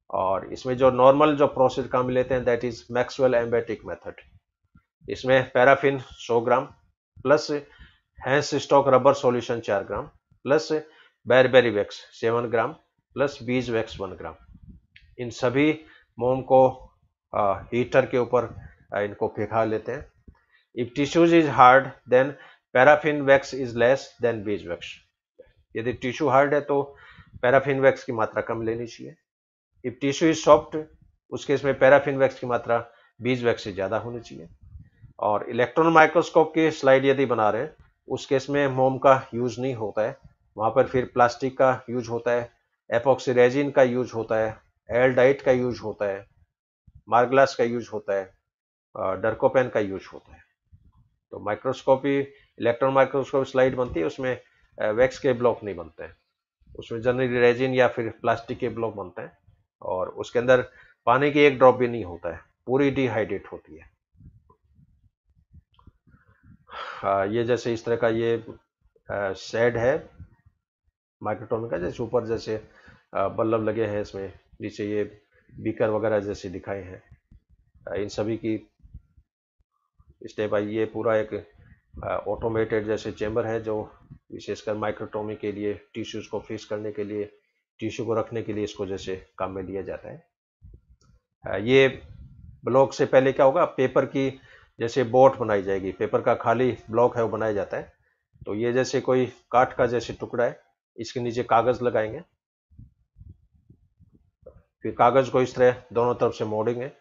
और इसमें जो नॉर्मल जो प्रोसेस काम लेते हैं that is Maxwell embedding method. इसमें paraffin 100 gram plus Hance's stock rubber solution 4 gram plus bayberry wax 7 gram plus beeswax 1 gram, इन सभी मोम को हीटर के ऊपर इनको पिघला लेते हैं। If tissues is hard then paraffin wax is less than beeswax. यदि टिश्यू हार्ड है तो पैराफिन वैक्स की मात्रा कम लेनी चाहिए। इफ टिश्यू इज सॉफ्ट, उस केस में पैराफिन वैक्स की मात्रा बीज वैक्स से ज़्यादा होनी चाहिए। और इलेक्ट्रॉन माइक्रोस्कोप की स्लाइड यदि बना रहे हैं उस केस में मोम का यूज नहीं होता है, वहाँ पर फिर प्लास्टिक का यूज होता है, एपॉक्सी रेजिन का यूज होता है, एल्डाइट का यूज होता है, मार्गलास का यूज होता है, डर्कोपेन का यूज होता है। तो माइक्रोस्कोपी, इलेक्ट्रॉन माइक्रोस्कोप स्लाइड बनती है उसमें वैक्स के ब्लॉक नहीं बनते हैं, उसमें जनरली रेजिन या फिर प्लास्टिक के ब्लॉक बनते हैं और उसके अंदर पानी की एक ड्रॉप भी नहीं होता है, पूरी डिहाइड्रेट होती है। ये जैसे इस तरह का ये शेड है माइक्रोटोमी का, जैसे ऊपर जैसे बल्ब लगे हैं, इसमें नीचे ये बीकर वगैरह जैसे दिखाए हैं, इन सभी की स्टेप बाय ये पूरा एक ऑटोमेटेड जैसे चेंबर है जो विशेषकर माइक्रोटोमी के लिए, टिश्यूज को फिक्स करने के लिए, टिश्यू को रखने के लिए इसको जैसे काम में लिया जाता है। ये ब्लॉक से पहले क्या होगा, पेपर की जैसे बोट बनाई जाएगी, पेपर का खाली ब्लॉक है वो बनाया जाता है। तो ये जैसे कोई काठ का जैसे टुकड़ा है, इसके नीचे कागज लगाएंगे, फिर कागज को इस तरह दोनों तरफ से मोड़ेंगे,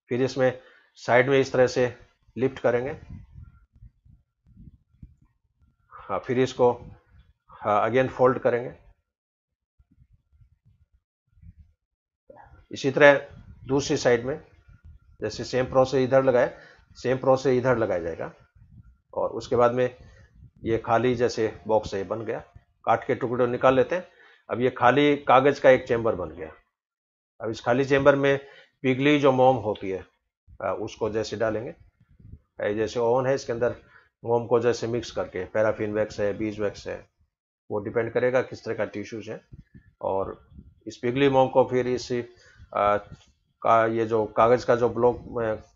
फिर इसमें साइड में इस तरह से लिफ्ट करेंगे, हाँ, फिर इसको अगेन फोल्ड करेंगे। इसी तरह दूसरी साइड में जैसे सेम प्रोसेस इधर लगाए, सेम प्रोसेस इधर लगाया जाएगा और उसके बाद में ये खाली जैसे बॉक्स है बन गया, काट के टुकड़े निकाल लेते हैं। अब ये खाली कागज का एक चेंबर बन गया। अब इस खाली चेंबर में पिघली जो मोम होती है उसको जैसे डालेंगे, जैसे ओवन है, इसके अंदर मोम को जैसे मिक्स करके, पैराफिन वैक्स है, बीज वैक्स है, वो डिपेंड करेगा किस तरह का टिश्यूज है। और इस पिघली मोम को फिर इस का ये जो कागज का जो ब्लॉक,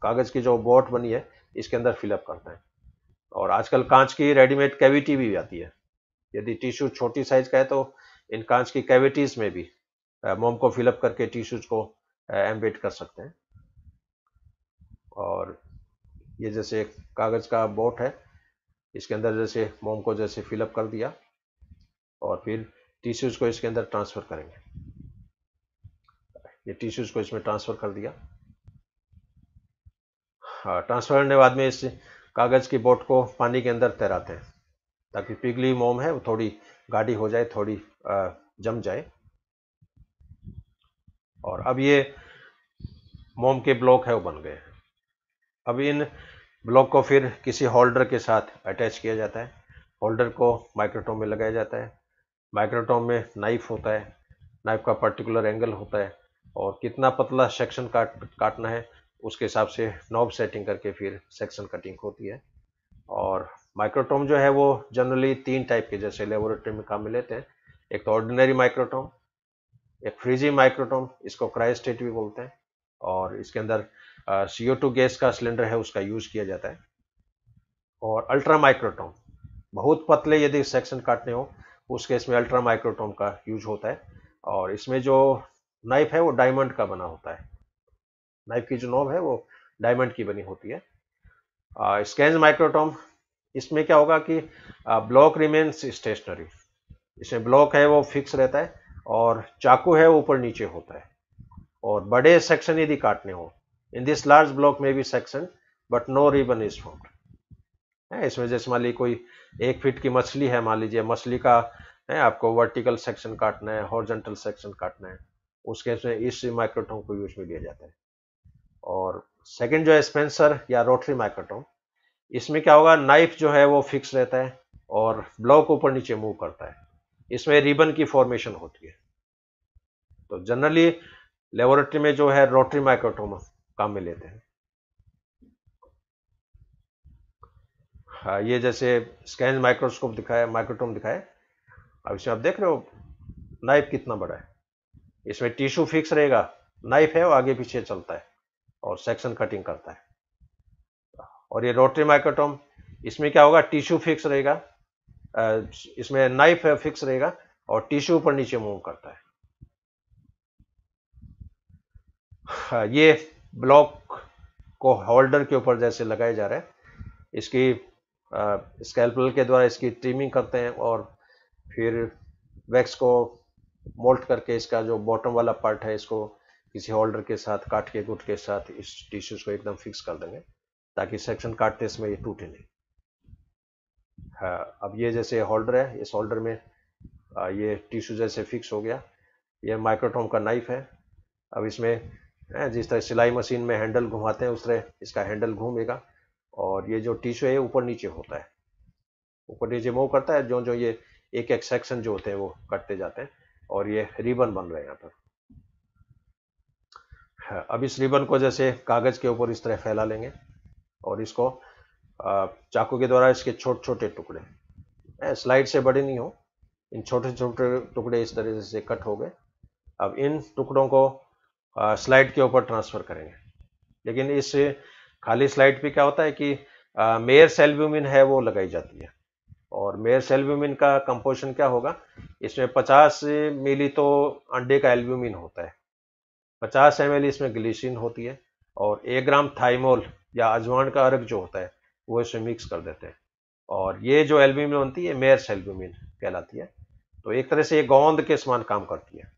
कागज की जो बोट बनी है, इसके अंदर फिलअप करते हैं। और आजकल कांच की रेडीमेड कैविटी भी आती है। यदि टिश्यू छोटी साइज का है तो इन कांच की कैविटीज में भी मोम को फिलअप करके टिश्यूज को एम्बेड कर सकते हैं। और ये जैसे कागज का बोट है, इसके अंदर जैसे मोम को जैसे फिलअप कर दिया और फिर टिश्यूज को इसके अंदर ट्रांसफर करेंगे। ये टिश्यूज को इसमें ट्रांसफर कर दिया। हाँ, ट्रांसफर करने के बाद में इस कागज की बोट को पानी के अंदर तैराते हैं, ताकि पिघली मोम है वो थोड़ी गाढ़ी हो जाए, थोड़ी जम जाए। और अब ये मोम के ब्लॉक है वो बन गए हैं। अब इन ब्लॉक को फिर किसी होल्डर के साथ अटैच किया जाता है। होल्डर को माइक्रोटोम में लगाया जाता है। माइक्रोटोम में नाइफ होता है, नाइफ का पर्टिकुलर एंगल होता है, और कितना पतला सेक्शन काटना है उसके हिसाब से नॉब सेटिंग करके फिर सेक्शन कटिंग होती है। और माइक्रोटोम जो है वो जनरली 3 टाइप के जैसे लेबोरेटरी में काम में लेते हैं। एक तो ऑर्डिनरी माइक्रोटोम, एक फ्रीजी माइक्रोटोम, इसको क्रायोस्टेट भी बोलते हैं, और इसके अंदर CO2 गैस का सिलेंडर है उसका यूज किया जाता है। और अल्ट्रा माइक्रोटोम, बहुत पतले यदि सेक्शन काटने हो उस केस में अल्ट्रा माइक्रोटोम का यूज होता है। और इसमें जो नाइफ है वो डायमंड का बना होता है। नाइफ की जो नोब है वो डायमंड की बनी होती है। स्कैन माइक्रोटोम, इसमें क्या होगा कि ब्लॉक रिमेन्स स्टेशनरी, इसमें ब्लॉक है वो फिक्स रहता है और चाकू है वो ऊपर नीचे होता है। और बड़े सेक्शन यदि काटने हो, इन दिस लार्ज ब्लॉक में भी section but no ribbon is found है। इसमें जैसे मान लीजिए कोई 1 फीट की मछली है, मान लीजिए मछली का है आपको वर्टिकल सेक्शन काटना है, हॉरिजॉन्टल सेक्शन काटना है, उस केस में इस माइक्रोटोम को यूज में लिया जाता है। और सेकंड जो है स्पेंसर या रोटरी माइक्रोटोम, इसमें क्या होगा, नाइफ जो है वो फिक्स रहता है और ब्लॉक ऊपर नीचे मूव करता है। इसमें रिबन की फॉर्मेशन होती है। तो जनरली लेबोरेटरी में जो है रोटरी माइक्रोटोम काम में लेते हैं। हाँ, ये जैसे स्कैन माइक्रोस्कोप दिखाया, माइक्रोटोम दिखाया। अब इसमें आप देख रहे हो नाइफ कितना बड़ा है। इसमें टिश्यू फिक्स रहेगा, नाइफ है वो आगे पीछे चलता है और सेक्शन कटिंग करता है। और ये रोटरी माइक्रोटोम, इसमें क्या होगा, टिश्यू फिक्स रहेगा, इसमें नाइफ फिक्स रहेगा और टिश्यू ऊपर नीचे मूव करता है। हाँ, ये ब्लॉक को होल्डर के ऊपर जैसे लगाया जा रहा है, इसकी स्कैल्पल के द्वारा इसकी ट्रिमिंग करते हैं और फिर वैक्स को मोल्ट करके इसका जो बॉटम वाला पार्ट है इसको किसी होल्डर के साथ काट के गुट के साथ इस टिश्यूज को एकदम फिक्स कर देंगे, ताकि सेक्शन काटते इसमें ये टूटे नहीं। हाँ, अब ये जैसे होल्डर है, इस होल्डर में ये टिश्यू जैसे फिक्स हो गया। ये माइक्रोटोम का नाइफ है। अब इसमें जिस तरह सिलाई मशीन में हैंडल घुमाते हैं उस तरह इसका हैंडल घूमेगा, और ये जो टिश्यू है ऊपर नीचे होता है, ऊपर नीचे मूव करता है, जो जो ये एक एक सेक्शन जो होते हैं वो कटते जाते हैं और ये रिबन बन रहे हैं यहाँ पर। हाँ, अब इस रिबन को जैसे कागज के ऊपर इस तरह फैला लेंगे और इसको चाकू के द्वारा इसके छोटे छोटे टुकड़े, स्लाइड से बड़े नहीं हो, इन छोटे छोटे टुकड़े इस तरह से कट हो गए। अब इन टुकड़ों को स्लाइड के ऊपर ट्रांसफर करेंगे। लेकिन इस खाली स्लाइड पे क्या होता है कि मेयर्स एल्ब्यूमिन है वो लगाई जाती है। और मेयर्स एल्ब्यूमिन का कंपोजिशन क्या होगा, इसमें 50 मिली तो अंडे का एल्ब्यूमिन होता है, 50 ml इसमें ग्लिसिन होती है, और 1 ग्राम थाइमोल या अजवाइन का अर्क जो होता है वो इसमें मिक्स कर देते हैं। और ये जो एल्ब्यूमिन बनती है मेयर्स एल्ब्यूमिन कहलाती है। तो एक तरह से ये गोंद के समान काम करती है।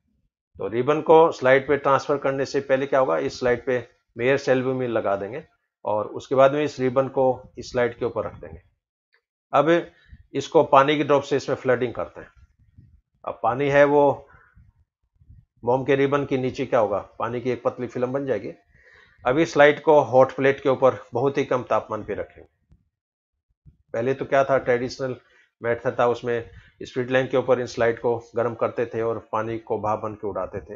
तो रिबन को स्लाइड पे ट्रांसफर करने से पहले क्या होगा, इस स्लाइड पे मेयर्स एल्ब्यूमिन लगा देंगे और उसके बाद में इस रिबन को इस स्लाइड के ऊपर रख देंगे। अब इसको पानी की ड्रॉप से इसमें फ्लडिंग करते हैं। अब पानी है वो मोम के रिबन के नीचे क्या होगा, पानी की एक पतली फिल्म बन जाएगी। अभी स्लाइड को हॉट प्लेट के ऊपर बहुत ही कम तापमान पे रखेंगे। पहले तो क्या था, ट्रेडिशनल मेथड था, उसमें स्ट्रीट लाइन के ऊपर इन स्लाइड को गर्म करते थे और पानी को भाप बन के उड़ाते थे।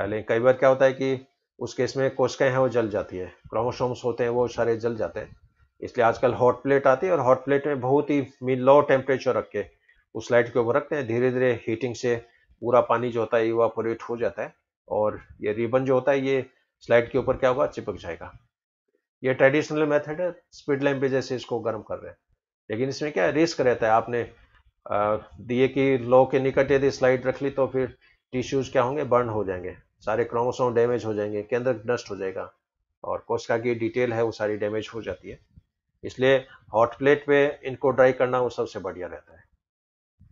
लेकिन कई बार क्या होता है कि उस केस में कोशिकाएं हैं वो जल जाती है, क्रोमोसोम्स होते हैं वो सारे जल जाते हैं। इसलिए आजकल हॉट प्लेट आती है और हॉट प्लेट में बहुत ही लो टेम्परेचर रख के उस स्लाइड के ऊपर रखते हैं। धीरे धीरे हीटिंग से पूरा पानी जो होता है इवापोरेट हो जाता है और ये रिबन जो होता है ये स्लाइड के ऊपर क्या होगा, चिपक जाएगा। ये ट्रेडिशनल मेथड है, स्पीड लैंप पे जैसे इसको गर्म कर रहे हैं। लेकिन इसमें क्या रिस्क रहता है, आपने दिए कि लो के निकट यदि स्लाइड रख ली तो फिर टिश्यूज क्या होंगे, बर्न हो जाएंगे, सारे क्रोमोसोम डैमेज हो जाएंगे, केंद्र नष्ट हो जाएगा और कोशिका की डिटेल है वो सारी डैमेज हो जाती है। इसलिए हॉट प्लेट पे इनको ड्राई करना वो सबसे बढ़िया रहता है।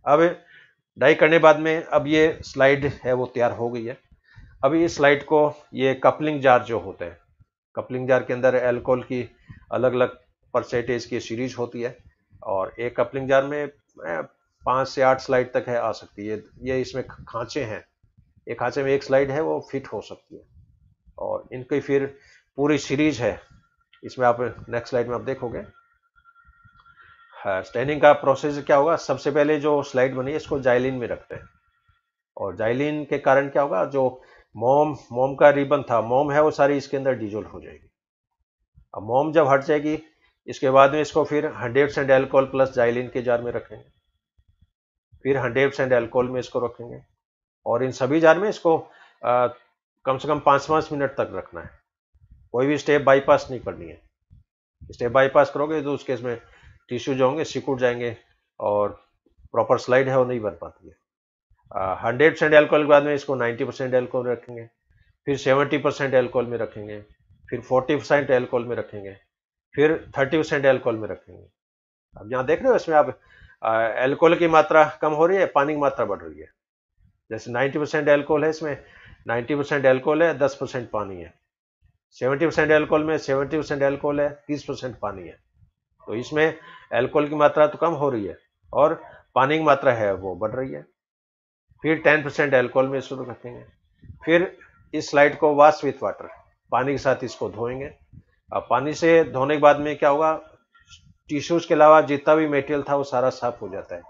अब ड्राई करने बाद में अब ये स्लाइड है वो तैयार हो गई है। अभी इस स्लाइड को ये कपलिंग जार जो होते हैं, कपलिंग जार के अंदर अल्कोहल की अलग अलग परसेंटेज की सीरीज होती है और एक कपलिंग जार में 5 से 8 स्लाइड तक है आ सकती है। ये इसमें खांचे हैं, एक खांचे में एक स्लाइड है वो फिट हो सकती है और इनकी फिर पूरी सीरीज है। इसमें आप नेक्स्ट स्लाइड में आप देखोगे स्टैनिंग का प्रोसेस क्या होगा। सबसे पहले जो स्लाइड बनी है इसको जाइलिन में रखते हैं और जाइलिन के कारण क्या होगा, जो मोम मोम का रिबन था, मोम है वो सारी इसके अंदर डिजोल्व हो जाएगी। अब मोम जब हट जाएगी इसके बाद में इसको फिर 100% एल्कोहल प्लस जाइलिन के जार में रखेंगे, फिर 100% एल्कोहल में इसको रखेंगे और इन सभी जार में इसको कम से कम 5-5 मिनट तक रखना है। कोई भी स्टेप बाईपास नहीं करनी है। स्टेप बाईपास करोगे तो उस केस में टिश्यू जो होंगे सिकुड़ जाएंगे और प्रॉपर स्लाइड है वो नहीं बन पाती है। 100% एल्कोहल के बाद में इसको 90% एल्कोहल में रखेंगे, फिर 70% एल्कोहल में रखेंगे, फिर 40% एल्कोहल में रखेंगे, फिर 30% एल्कोहल में रखेंगे। अब यहाँ देख रहे हो इसमें आप एल्कोहल की मात्रा कम हो रही है, पानी की मात्रा बढ़ रही है। जैसे 90% एल्कोहल है इसमें, 90% एल्कोहल है, 10% पानी है। 70% एल्कोहल में 70% एल्कोहल है, 30% पानी है। तो इसमें एल्कोहल की मात्रा तो कम हो रही है और पानी की मात्रा है वो बढ़ रही है। फिर 10% एल्कोहल में शुरू रखेंगे, फिर इस स्लाइड को वॉश विथ वाटर, पानी के साथ इसको धोएंगे। अब पानी से धोने के बाद में क्या होगा, टिश्यूज के अलावा जितना भी मटेरियल था वो सारा साफ हो जाता है।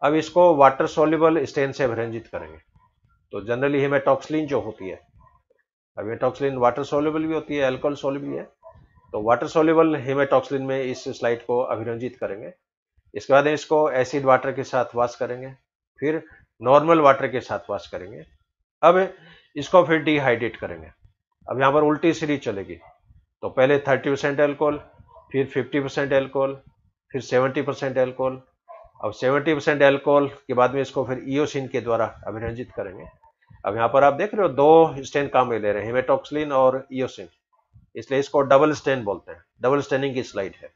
अब इसको वाटर सोल्यूबल स्टेन से अभिरंजित करेंगे। तो जनरली हेमेटॉक्सिलिन जो होती है, अब हेमेटॉक्सिलिन वाटर सोल्यूबल भी होती है, अल्कोहल सोल्यूबल भी है। तो वाटर सोल्यूबल हेमेटॉक्सिलिन में इस स्लाइड को अभिरंजित करेंगे। इसके बाद इसको एसिड वाटर के साथ वॉश करेंगे, फिर नॉर्मल वाटर के साथ वॉश करेंगे। अब इसको फिर डिहाइड्रेट करेंगे। अब यहाँ पर उल्टी सीरीज चलेगी। तो पहले 30% एल्कोहल, फिर 50% एल्कोहल, फिर 70% एल्कोहल। अब 70% एल्कोहल के बाद में इसको फिर ईओसिन के द्वारा अभिरंजित करेंगे। अब यहाँ पर आप देख रहे हो दो स्टेन काम में ले रहे हैं, हेमेटॉक्सिलिन और ईओसिन, इसलिए इसको डबल स्टेन बोलते हैं। डबल स्टेनिंग की स्लाइड है।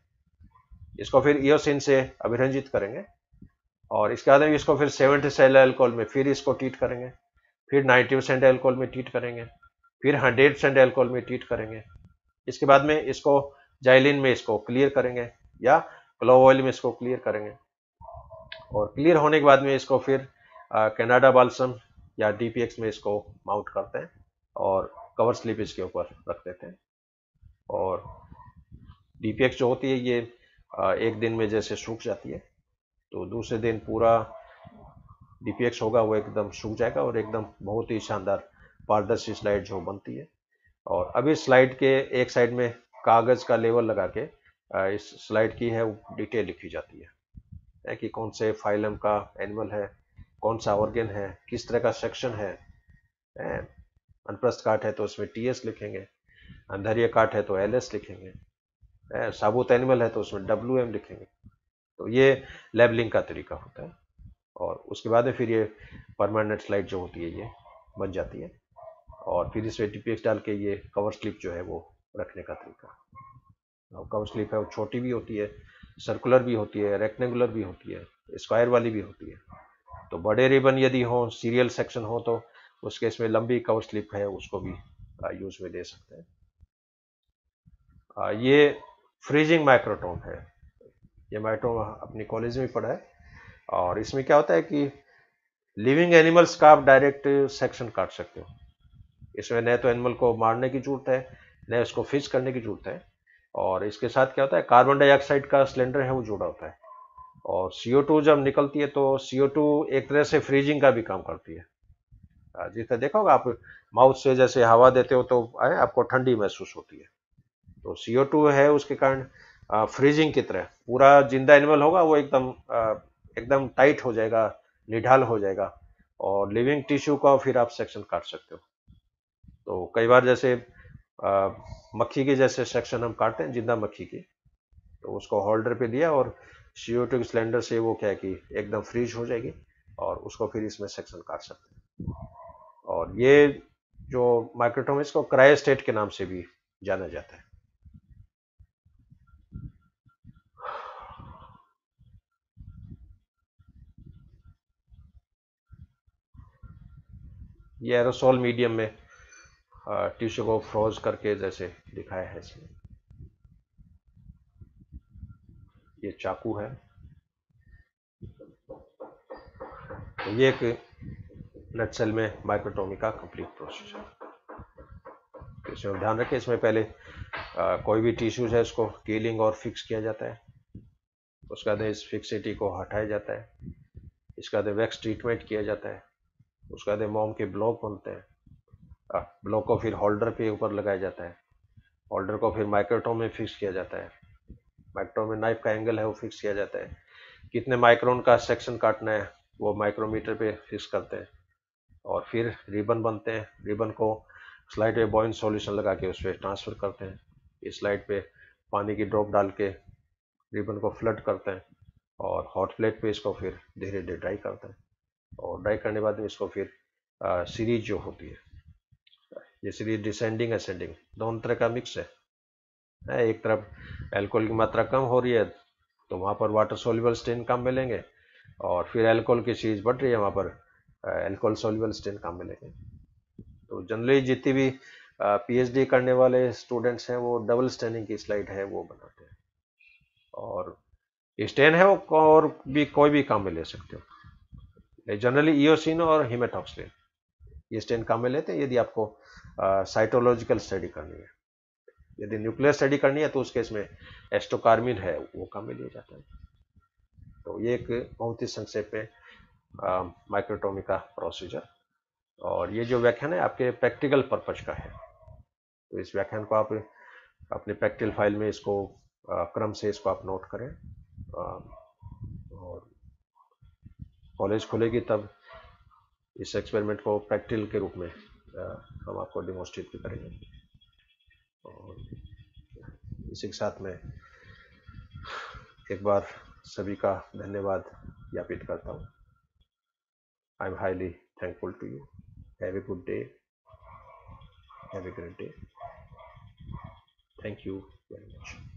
इसको फिर ईओसिन से अभिरंजित करेंगे और इसके बाद में इसको फिर 70% एल्कोहल में फिर इसको ट्रीट करेंगे, फिर 90% एल्कोहल में ट्रीट करेंगे, फिर 100% एल्कोहल में ट्रीट करेंगे। इसके बाद में इसको जाइलिन में इसको क्लियर करेंगे या क्लोव ऑयल में इसको क्लियर करेंगे और क्लियर होने के बाद में इसको फिर कनाडा बाल्सम या डीपीएक्स में इसको माउंट करते हैं और कवर स्लिप इसके ऊपर रख देते हैं। और डीपीएक्स जो होती है ये एक दिन में जैसे सूख जाती है, तो दूसरे दिन पूरा डीपीएक्स होगा वो एकदम सूख जाएगा और एकदम बहुत ही शानदार पारदर्शी स्लाइड जो बनती है। और अभी स्लाइड के एक साइड में कागज का लेवल लगा के इस स्लाइड की है वो डिटेल लिखी जाती है कि कौन से फाइलम का एनिमल है, कौन सा ऑर्गन है, किस तरह का सेक्शन है। अनप्रस्थ काट है तो उसमें टीएस लिखेंगे, अंधरिया काट है तो एलएस लिखेंगे, साबुत एनिमल है तो उसमें डब्ल्यूएम लिखेंगे। तो ये लेबलिंग का तरीका होता है और उसके बाद में फिर ये परमानेंट स्लाइड जो होती है ये बन जाती है और फिर इसमें डीपीएक्स डाल के ये कवर स्लिप जो है वो रखने का तरीका। कवर स्लिप है वो छोटी भी होती है, सर्कुलर भी होती है, रेक्टेंगुलर भी होती है, स्क्वायर वाली भी होती है। तो बड़े रिबन यदि हो, सीरियल सेक्शन हो तो उस केस में लंबी कवर स्लिप है उसको भी यूज में ले सकते हैं। ये फ्रीजिंग माइक्रोटोम है, ये माइक्रोटोम अपनी कॉलेज में पढ़ा है और इसमें क्या होता है कि लिविंग एनिमल्स का आप डायरेक्ट सेक्शन काट सकते हो। इसमें न तो एनिमल को मारने की जरूरत है, न उसको फिश करने की जरूरत है। और इसके साथ क्या होता है, कार्बन डाइऑक्साइड का सिलेंडर है वो जुड़ा होता है और CO2 जब निकलती है तो CO2 एक तरह से फ्रीजिंग का भी काम करती है। जितना देखा होगा आप माउथ से जैसे हवा देते हो तो आपको ठंडी महसूस होती है। तो CO2 है उसके कारण फ्रीजिंग की तरह पूरा जिंदा एनिमल होगा वो एकदम टाइट हो जाएगा, निढाल हो जाएगा। और लिविंग टिश्यू का फिर आप सेक्शन काट सकते हो। तो कई बार जैसे अ, मक्खी के जैसे सेक्शन हम काटते हैं जिंदा मक्खी की, तो उसको होल्डर पे दिया और CO2 सिलेंडर से वो क्या है कि एकदम फ्रीज हो जाएगी और उसको फिर इसमें सेक्शन काट सकते हैं। और ये जो माइक्रोटोम इसको क्रायोस्टेट के नाम से भी जाना जाता है। ये एरोसोल मीडियम में टिश्यू को फ्रोज करके जैसे दिखाया है इसमें। ये चाकू है। तो ये एक नटसेल में माइक्रोटोमी का कंप्लीट प्रोसेस है। तो इसमें ध्यान रखें, इसमें पहले कोई भी टिश्यूज है उसको कीलिंग और फिक्स किया जाता है। उसके बाद इस फिक्सिटी को हटाया जाता है। इसके बाद वैक्स ट्रीटमेंट किया जाता है। उसके बाद मोम के ब्लॉक बनते हैं। ब्लॉक को फिर होल्डर पे ऊपर लगाया जाता है। होल्डर को फिर माइक्रोटोम में फिक्स किया जाता है। माइक्रोटोम में नाइफ का एंगल है वो फिक्स किया जाता है। कितने माइक्रोन का सेक्शन काटना है वो माइक्रोमीटर पे फिक्स करते हैं। और फिर रिबन बनते हैं। रिबन को स्लाइड पे बॉइंट सॉल्यूशन लगा के उस पर ट्रांसफर करते हैं। इस स्लाइड पे पानी की ड्रॉप डाल के रिबन को फ्लड करते हैं और हॉट प्लेट पे इसको फिर धीरे धीरे ड्राई करते हैं। और ड्राई करने के बाद में इसको फिर सीरीज जो होती है, ये सीरीज डिसेंडिंग असेंडिंग दोनों तरह का मिक्स है। एक तरफ अल्कोहल की मात्रा कम हो रही है तो वहाँ पर वाटर सोल्यूबल स्टेन कम मिलेंगे, और फिर अल्कोहल की सीरीज बढ़ रही है वहाँ पर अल्कोहल सोल्यूबल स्टेन कम मिलेंगे। तो जनरली जितनी भी PhD करने वाले स्टूडेंट्स हैं वो डबल स्टेनिंग की स्लाइड है वो बनाते हैं। और स्टेन है वो और भी कोई भी काम में ले सकते हो। जनरली ईओसिन और हिमेटॉक्सिलिन ये स्टेन काम में लेते हैं यदि आपको साइटोलॉजिकल स्टडी करनी है। यदि न्यूक्लियर स्टडी करनी है तो उस केस में एस्टोकार्मिन है वो काम में लिया जाता है। तो ये एक बहुत ही संक्षेप में माइक्रोटोमी का प्रोसीजर। और ये जो व्याख्यान है आपके प्रैक्टिकल पर्पज का है। तो इस व्याख्यान को आप अपने प्रैक्टिकल फाइल में इसको क्रम से इसको आप नोट करें। और कॉलेज खुलेगी तब इस एक्सपेरिमेंट को प्रैक्टिकल के रूप में हम आपको डिमॉन्स्ट्रेट भी करेंगे। और इसी के साथ में एक बार सभी का धन्यवाद ज्ञापित करता हूँ। I am highly thankful to you. Have a good day. Have a great day. Thank you very much.